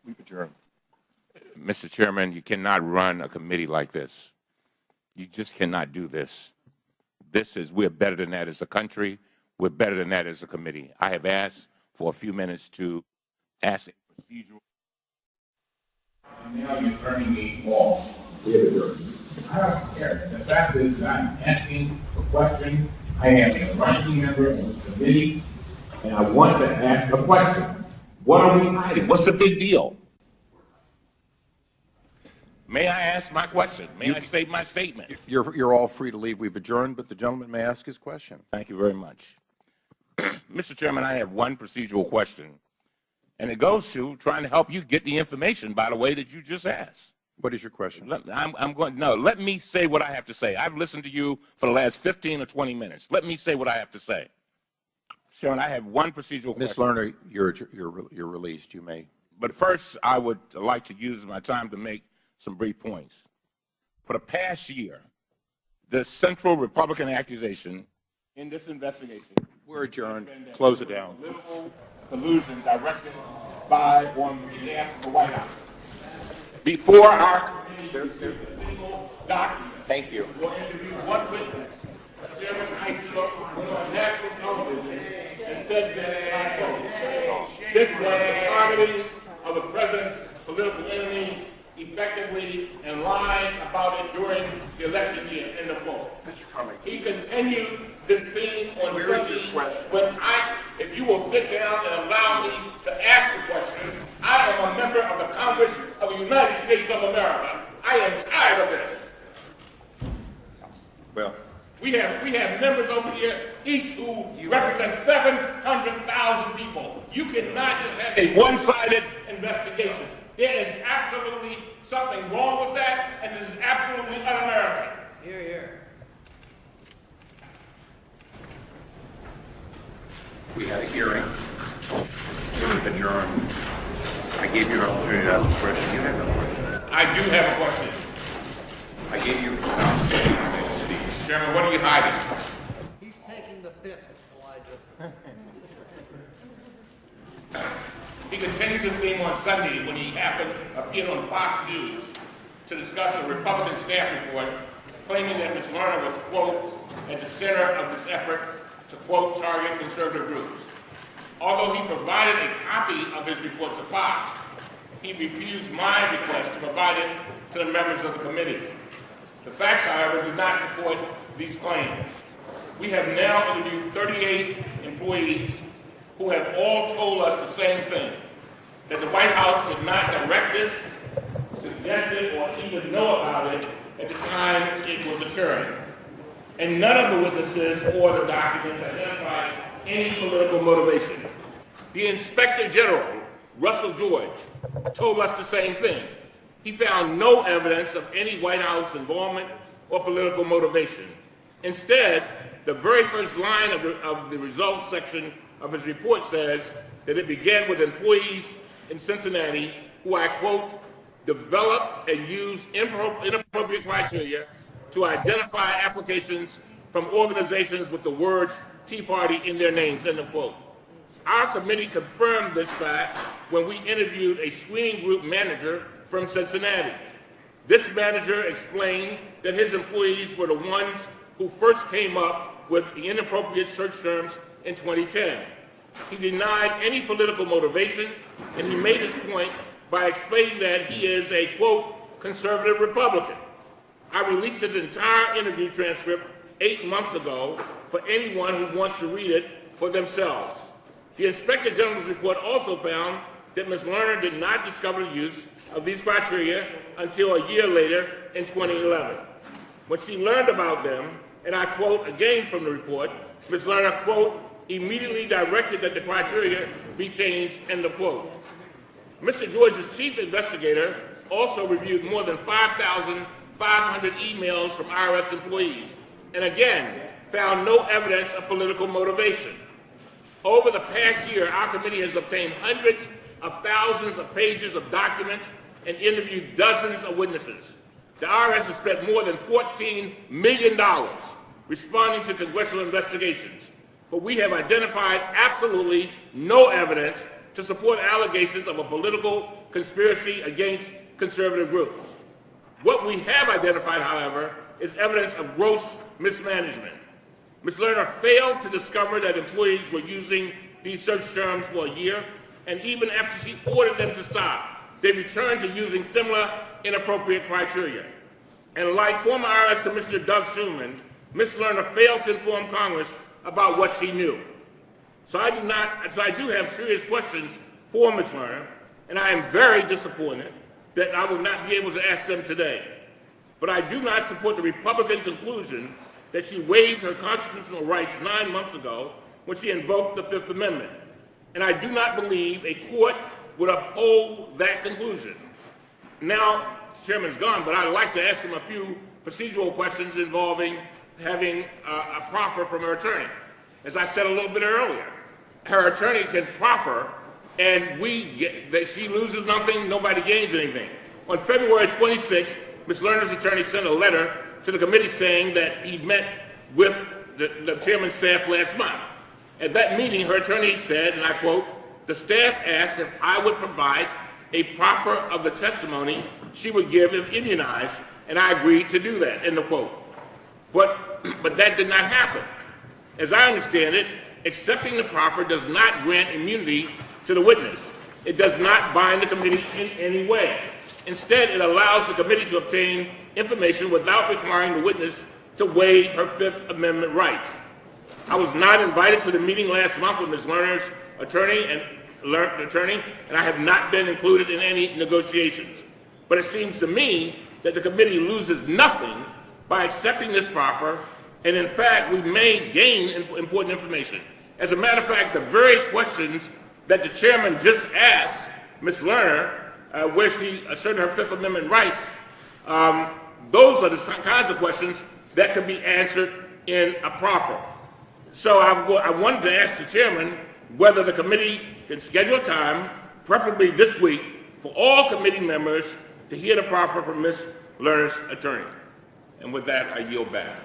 We've adjourned. Mr. Chairman, you cannot run a committee like this. You just cannot do this. We're better than that as a country. We're better than that as a committee. I have asked for a few minutes to ask a procedural. And now you're turning me off. We have adjourned. I don't care. The fact is that I'm asking a question. I am a ranking member of the committee, and I want to ask a question. What are we hiding? What's the big deal? May I ask my question? May I state my statement? You're all free to leave. We've adjourned, but the gentleman may ask his question. Thank you very much. Mr. Chairman, I have one procedural question, and it goes to trying to help you get the information, by the way, that you just asked. What is your question? Let me say what I have to say. I've listened to you for the last 15 or 20 minutes. Let me say what I have to say. Sharon, I have one procedural question. Ms. Lerner, you're released. You may. But first, I would like to use my time to make some brief points. For the past year, the central Republican accusation in this investigation. We're adjourned. Close it down. Political collusion directed by on behalf of the White House. Before our committee received a single document. Thank you. We'll interview one witness. Chairman Islip went on national television and said that this was the targeting of the president's political enemies effectively and lies about it during the election year, end of quote. Mr. Cummings. He continued this theme on Sunday. If you will sit down and allow me to ask the question, I am a member of the Congress of the United States of America. I am tired of this. Well, we have members over here, each who represent 700,000 people. You cannot just have a one-sided investigation. There is absolutely something wrong with that, and it is absolutely un-American. Hear, hear. we had a hearing. It was adjourned. I gave you an opportunity to ask a question. You have no question. I do have a question. I gave you an opportunity to speak. Chairman, what are you hiding? He's taking the fifth, Elijah. He continued this theme on Sunday when he appeared on Fox News to discuss a Republican staff report claiming that Ms. Lerner was, quote, at the center of this effort to, quote, target conservative groups. Although he provided a copy of his report to Fox, he refused my request to provide it to the members of the committee. The facts, however, do not support these claims. We have now interviewed 38 employees who have all told us the same thing, that the White House did not direct this, suggest it, or even know about it at the time it was occurring. And none of the witnesses or the documents identified any political motivation. The Inspector General, Russell George, told us the same thing. He found no evidence of any White House involvement or political motivation. Instead, the very first line of the results section of his report says that it began with employees in Cincinnati who, I quote, developed and used inappropriate criteria to identify applications from organizations with the words Tea Party in their names, end of quote. Our committee confirmed this fact when we interviewed a screening group manager from Cincinnati. This manager explained that his employees were the ones who first came up with the inappropriate search terms in 2010. He denied any political motivation, and he made his point by explaining that he is a, quote, conservative Republican. I released his entire interview transcript 8 months ago for anyone who wants to read it for themselves. The Inspector General's report also found that Ms. Lerner did not discover the use of these criteria until a year later in 2011. When she learned about them, and I quote again from the report, Ms. Lerner, quote, immediately directed that the criteria be changed, end of quote. Mr. George's chief investigator also reviewed more than 5,500 emails from IRS employees, and again, found no evidence of political motivation. Over the past year, our committee has obtained hundreds of thousands of pages of documents and interviewed dozens of witnesses. The IRS has spent more than $14 million responding to congressional investigations, but we have identified absolutely no evidence to support allegations of a political conspiracy against conservative groups. What we have identified, however, is evidence of gross mismanagement. Ms. Lerner failed to discover that employees were using these search terms for a year, and even after she ordered them to stop, they returned to using similar inappropriate criteria. And like former IRS Commissioner Doug Schuman, Ms. Lerner failed to inform Congress about what she knew. So I do have serious questions for Ms. Lerner, and I am very disappointed that I will not be able to ask them today. But I do not support the Republican conclusion that she waived her constitutional rights 9 months ago when she invoked the Fifth Amendment. And I do not believe a court would uphold that conclusion. Now, the chairman's gone, but I'd like to ask him a few procedural questions involving having a proffer from her attorney. As I said a little bit earlier, her attorney can proffer, and she loses nothing, nobody gains anything. On February 26th, Ms. Lerner's attorney sent a letter to the committee saying that he met with the chairman's staff last month. At that meeting, her attorney said, and I quote, "The staff asked if I would provide a proffer of the testimony she would give if immunized, and I agreed to do that," end of quote. But that did not happen. As I understand it, accepting the proffer does not grant immunity to the witness. It does not bind the committee in any way. Instead, it allows the committee to obtain information without requiring the witness to waive her Fifth Amendment rights. I was not invited to the meeting last month with Ms. Lerner's attorney, and I have not been included in any negotiations. But it seems to me that the committee loses nothing by accepting this proffer, and in fact, we may gain important information. As a matter of fact, the very questions that the chairman just asked Ms. Lerner, where she asserted her Fifth Amendment rights, those are the kinds of questions that can be answered in a proffer. So I wanted to ask the chairman whether the committee can schedule a time, preferably this week, for all committee members to hear the proffer from Ms. Lerner's attorney. And with that, I yield back.